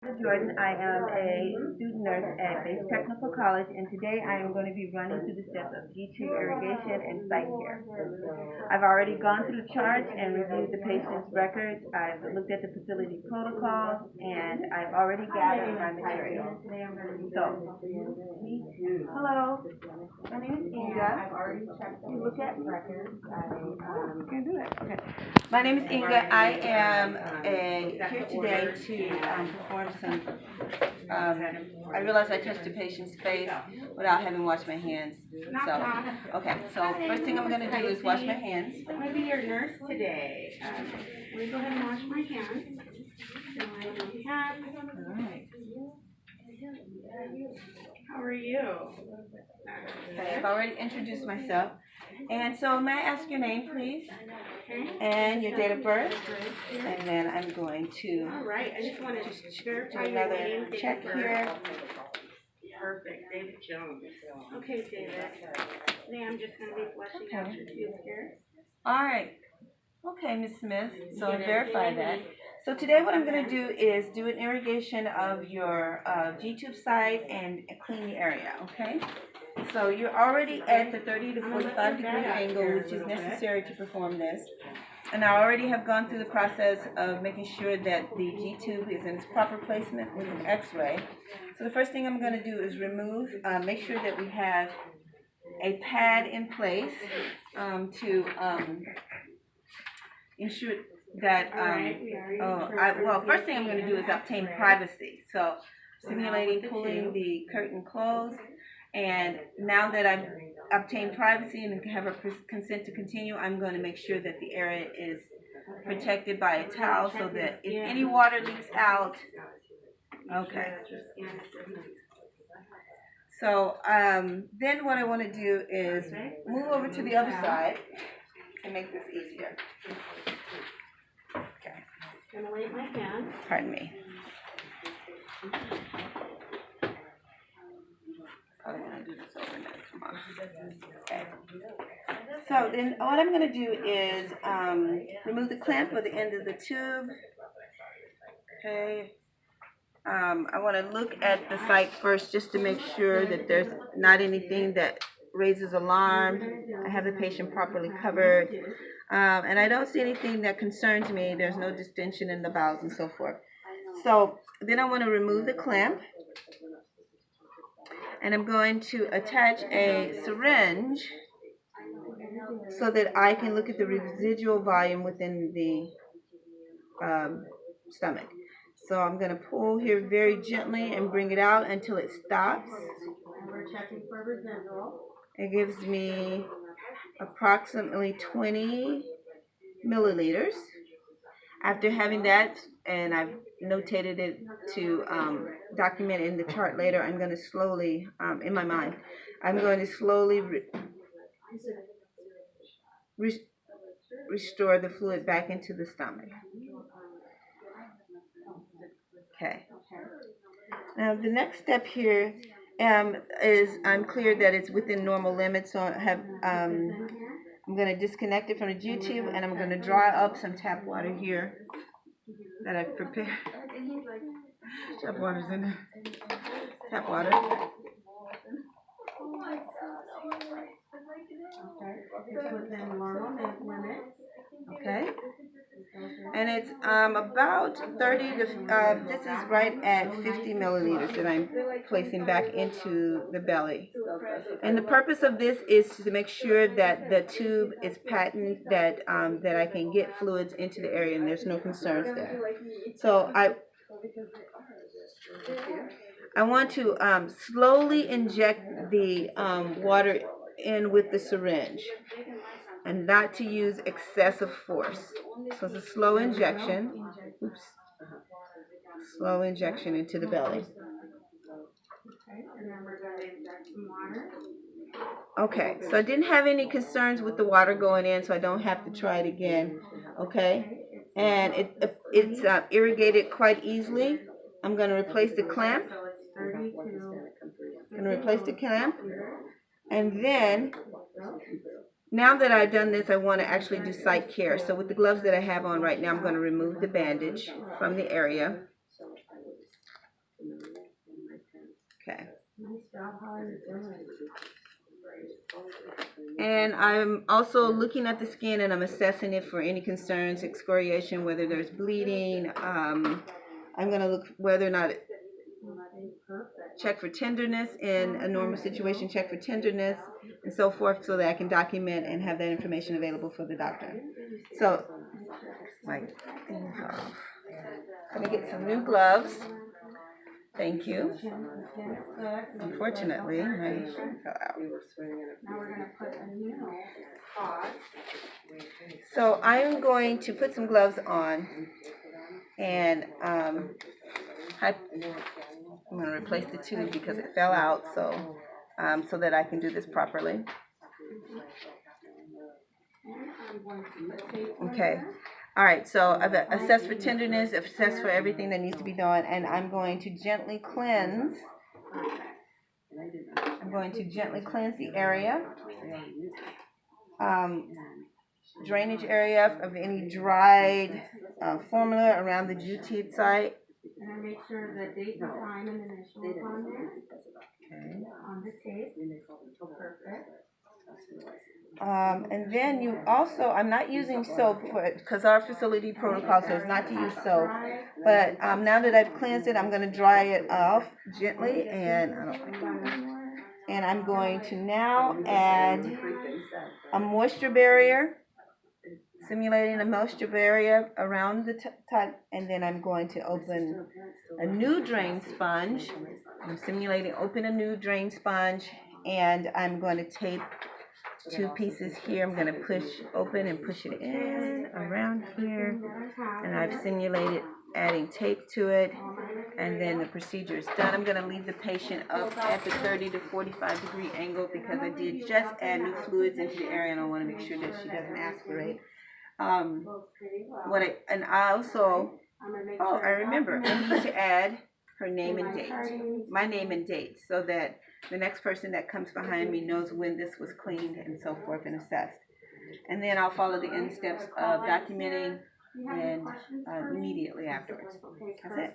Jordan. I am a student nurse at Base Technical College, and today I am going to be running through the steps of G2 irrigation and site care. I've already gone through the charts and reviewed the patient's records. I've looked at the facility protocols, and I've already gathered my material. So, hello, my name is Inga. I've already checked the look at records. Can't do that. Okay. My name is Inga. I am here today to perform some. I realized I touched a patient's face without having washed my hands. So, okay. So first thing I'm going to do is wash my hands. I'm going to be your nurse today. Let me go ahead and wash my hands. So I don't have. All right. How are you? Okay, I've already introduced myself. And so may I ask your name, please? Okay. And your date of birth? And then I'm going to All right. I just want to do verify your another name. check here. Perfect. David Jones. Okay, David. Now I'm just going to be flushing out your tubes here. All right. Okay, Ms. Smith. So verify that. So today what I'm going to do is do an irrigation of your G-tube site and clean the area, okay? So you're already at the 30 to 45 degree angle, which is necessary to perform this. And I already have gone through the process of making sure that the G-tube is in its proper placement with an X-ray. So the first thing I'm going to do is remove, make sure that we have a pad in place to ensure that, well, first thing I'm going to do is obtain privacy. So simulating pulling the curtain closed. And now that I've obtained privacy and have a consent to continue, I'm going to make sure that the area is protected by a towel so that if any water leaks out, okay. So then what I want to do is move over to the other side to make this easier. Okay. I'm going to wave my hand. Pardon me. I want to do this over next month. Okay. So then what I'm going to do is remove the clamp at the end of the tube. Okay. I want to look at the site first just to make sure that there's not anything that raises alarm. I have the patient properly covered. And I don't see anything that concerns me. There's no distension in the bowels and so forth. So then I want to remove the clamp. And I'm going to attach a syringe so that I can look at the residual volume within the stomach. So I'm going to pull here very gently and bring it out until it stops. We're checking for residual. It gives me approximately 20 milliliters. After having that, and I've notated it to document in the chart later, I'm going to slowly, in my mind, I'm going to slowly restore the fluid back into the stomach. Okay. Now the next step here is I'm clear that it's within normal limits, so I have I'm going to disconnect it from the G-tube and I'm going to draw up some tap water here that I've prepared. Tap water's in there. Tap water. Okay. And it's about 30 to, this is right at 50 milliliters that I'm placing back into the belly. And the purpose of this is to make sure that the tube is patent, that that I can get fluids into the area and there's no concerns there. So I want to slowly inject the water in with the syringe and not to use excessive force. So it's a slow injection. Oops. Slow injection into the belly. Okay, so I didn't have any concerns with the water going in, so I don't have to try it again. Okay, and it's irrigated quite easily. I'm going to replace the clamp. And then, now that I've done this, I want to actually do site care. So with the gloves that I have on right now, I'm going to remove the bandage from the area. Okay. And I'm also looking at the skin and I'm assessing it for any concerns, excoriation, whether there's bleeding. I'm going to look whether or not check for tenderness in a normal situation, check for tenderness and so forth, so that I can document and have that information available for the doctor. So, my things off. I'm going to get some new gloves. Thank you. Unfortunately, my shirt fell out. Now we're gonna put a new pause. So I'm going to put some gloves on, and I'm going to replace the tube because it fell out, so that I can do this properly. Okay. All right, so I've assessed for tenderness, assessed for everything that needs to be done, and I'm going to gently cleanse. I'm going to gently cleanse the area, drainage area of any dried formula around the Jute site. And I make sure the date and time and initials on there. Okay. On the tape. Perfect. And then you also, I'm not using soap because our facility protocol says not to use soap. But now that I've cleansed it, I'm going to dry it off gently, and I'm going to now add a moisture barrier, simulating a moisture barrier around the top, and then I'm going to open a new drain sponge. I'm simulating open a new drain sponge, and I'm going to tape 2 pieces here. I'm going to push open and push it in around here, and I've simulated adding tape to it, and then the procedure is done. I'm going to leave the patient up at the 30 to 45 degree angle because I did just add new fluids into the area, and I want to make sure that she doesn't aspirate. I remember I need to add her name and date, my name and date, so that the next person that comes behind me knows when this was cleaned and so forth and assessed. And then I'll follow the end steps of documenting and immediately afterwards. That's it.